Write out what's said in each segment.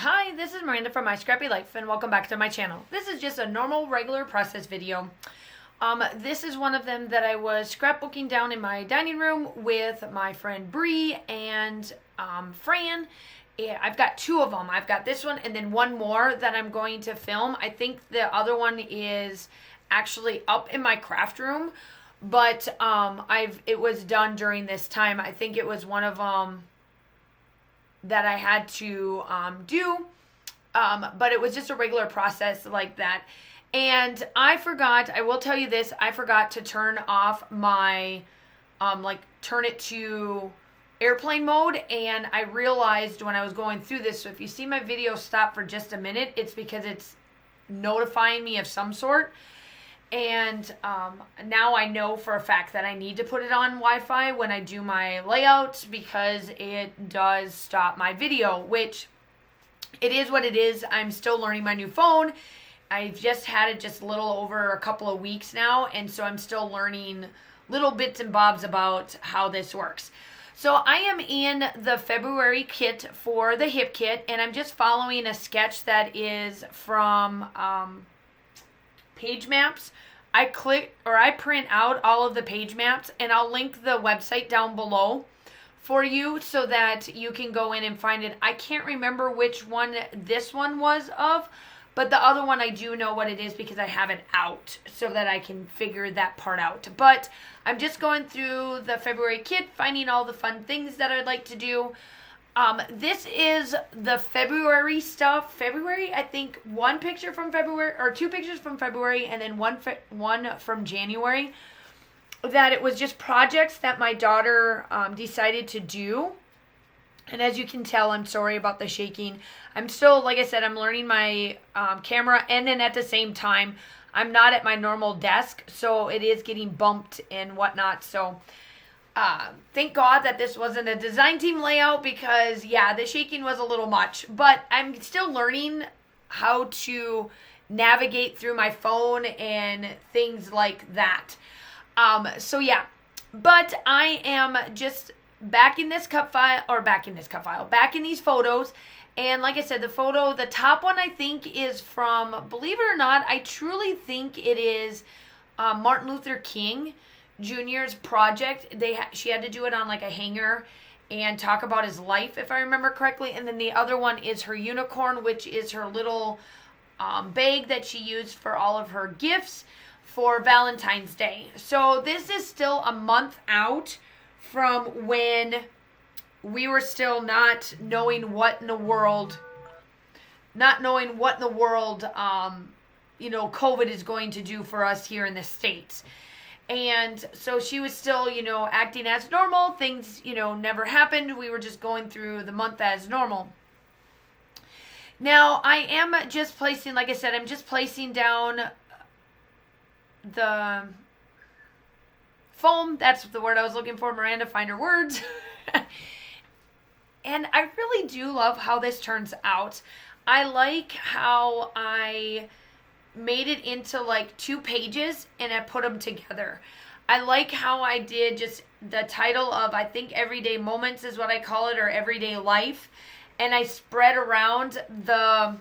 Hi, this is Miranda from My Scrappy Life, and welcome back to my channel. This is just a normal, regular process video. This is one of them that I was scrapbooking down in my dining room with my friend Bree and Fran. Yeah, I've got two of them. I've got this one and then one more that I'm going to film. I think the other one is actually up in my craft room, but it was done during this time. I think it was one of them that I had to do, but it was just a regular process like that. And I will tell you this, I forgot to turn off my, turn it to airplane mode, and I realized when I was going through this, so if you see my video stop for just a minute, it's because it's notifying me of some sort. And now I know for a fact that I need to put it on Wi-Fi when I do my layouts, because it does stop my video, which it is what it is. I'm still learning my new phone. I've just had it just a little over a couple of weeks now, and so I'm still learning little bits and bobs about how this works. So I am in the February kit for the hip kit, and I'm just following a sketch that is from page maps. I print out all of the page maps, and I'll link the website down below for you so that you can go in and find it. I can't remember which one this one was of, but the other one I do know what it is because I have it out so that I can figure that part out. But I'm just going through the February kit, finding all the fun things that I'd like to do. This is the February stuff. February, I think one picture from February, or two pictures from February, and then one from January. That it was just projects that my daughter decided to do. And as you can tell, I'm sorry about the shaking. I'm still, like I said, I'm learning my camera, and then at the same time, I'm not at my normal desk, so it is getting bumped and whatnot. So thank God that this wasn't a design team layout, because yeah, the shaking was a little much, but I'm still learning how to navigate through my phone and things like that. So yeah, but I am just back in these photos. And like I said, the top one I think is from, believe it or not, I truly think it is Martin Luther King Jr.'s project. She had to do it on like a hanger and talk about his life, if I remember correctly. And then the other one is her unicorn, which is her little bag that she used for all of her gifts for Valentine's Day. So this is still a month out from when we were still not knowing what in the world, COVID is going to do for us here in the States. And so she was still, acting as normal. Things, never happened. We were just going through the month as normal. Now, I am just placing, like I said, I'm just placing down the foam. That's the word I was looking for. Miranda, find her words. And I really do love how this turns out. I like how I made it into like 2 pages and I put them together. I like how I did just the title of, I think, Everyday Moments is what I call it, or Everyday Life. And I spread around the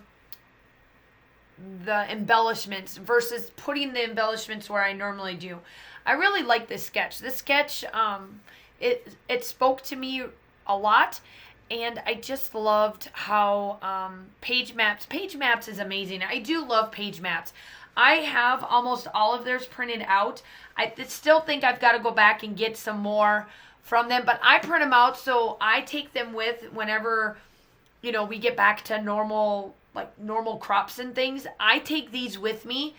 embellishments versus putting the embellishments where I normally do. I really like this sketch. This sketch, it spoke to me a lot. And I just loved how page maps is amazing. I do love page maps. I have almost all of theirs printed out. I still think I've got to go back and get some more from them, but I print them out, so I take them with whenever, we get back to normal crops and things. I take these with me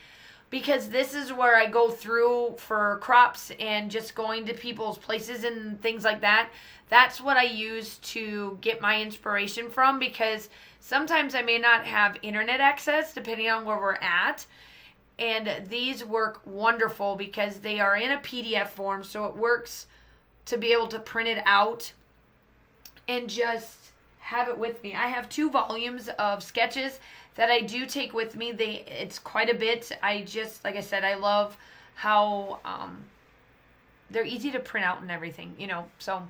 because this is where I go through for crops and just going to people's places and things like that. That's what I use to get my inspiration from, because sometimes I may not have internet access depending on where we're at. And these work wonderful because they are in a PDF form, so it works to be able to print it out and just have it with me. I have 2 volumes of sketches that I do take with me. It's quite a bit. Like I said, I love how they're easy to print out and everything, so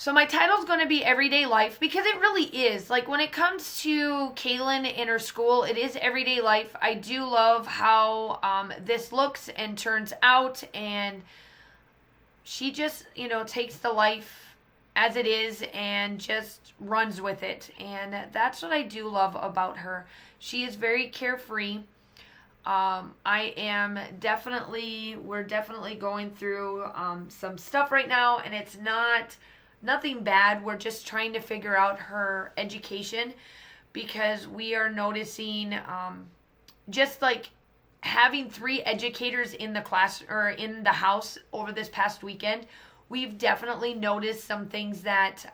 So my title's going to be Everyday Life, because it really is. Like, when it comes to Kaylin and her school, it is everyday life. I do love how this looks and turns out, and she just, takes the life as it is and just runs with it. And that's what I do love about her. She is very carefree. We're definitely going through some stuff right now, and it's nothing bad. We're just trying to figure out her education, because we are noticing just like having 3 educators in the class or in the house over this past weekend. We've definitely noticed some things that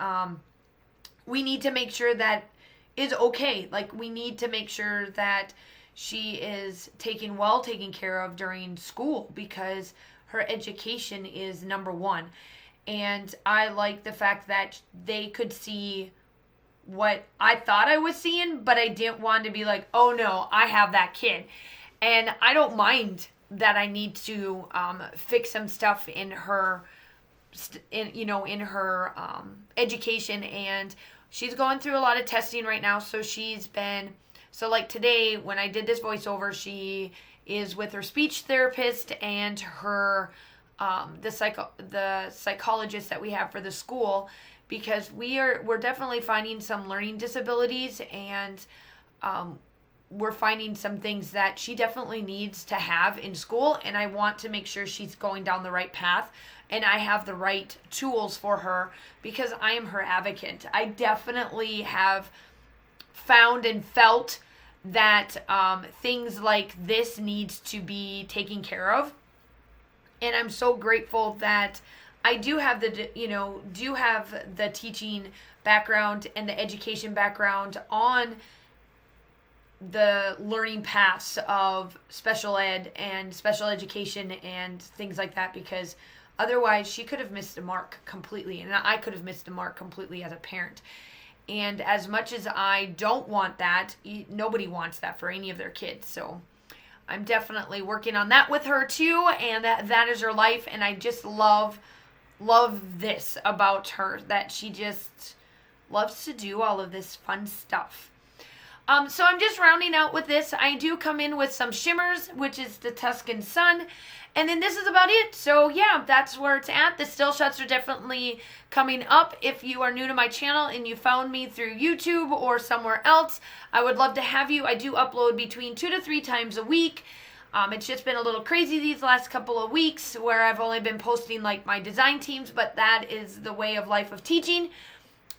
we need to make sure that is okay. Like, we need to make sure that she is taken care of during school, because her education is number one. And I like the fact that they could see what I thought I was seeing, but I didn't want to be like, oh no, I have that kid. And I don't mind that I need to fix some stuff in her, in her education. And she's going through a lot of testing right now. So like today when I did this voiceover, she is with her speech therapist and her the psychologist that we have for the school, because we're definitely finding some learning disabilities, and we're finding some things that she definitely needs to have in school, and I want to make sure she's going down the right path and I have the right tools for her, because I am her advocate. I definitely have found and felt that things like this needs to be taken care of. And I'm so grateful that I do have the teaching background and the education background on the learning paths of special ed and special education and things like that, because otherwise she could have missed a mark completely, and I could have missed a mark completely as a parent. And as much as I don't want that, nobody wants that for any of their kids. So I'm definitely working on that with her too, and that is her life. And I just love this about her, that she just loves to do all of this fun stuff. So I'm just rounding out with this. I do come in with some shimmers, which is the Tuscan Sun. And then this is about it. So yeah, that's where it's at. The still shots are definitely coming up. If you are new to my channel and you found me through YouTube or somewhere else, I would love to have you. I do upload between 2 to 3 times a week. It's just been a little crazy these last couple of weeks where I've only been posting like my design teams, but that is the way of life of teaching.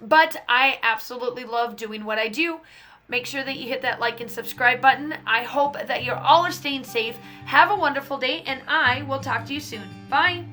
But I absolutely love doing what I do. Make sure that you hit that like and subscribe button. I hope that you all are staying safe. Have a wonderful day, and I will talk to you soon. Bye.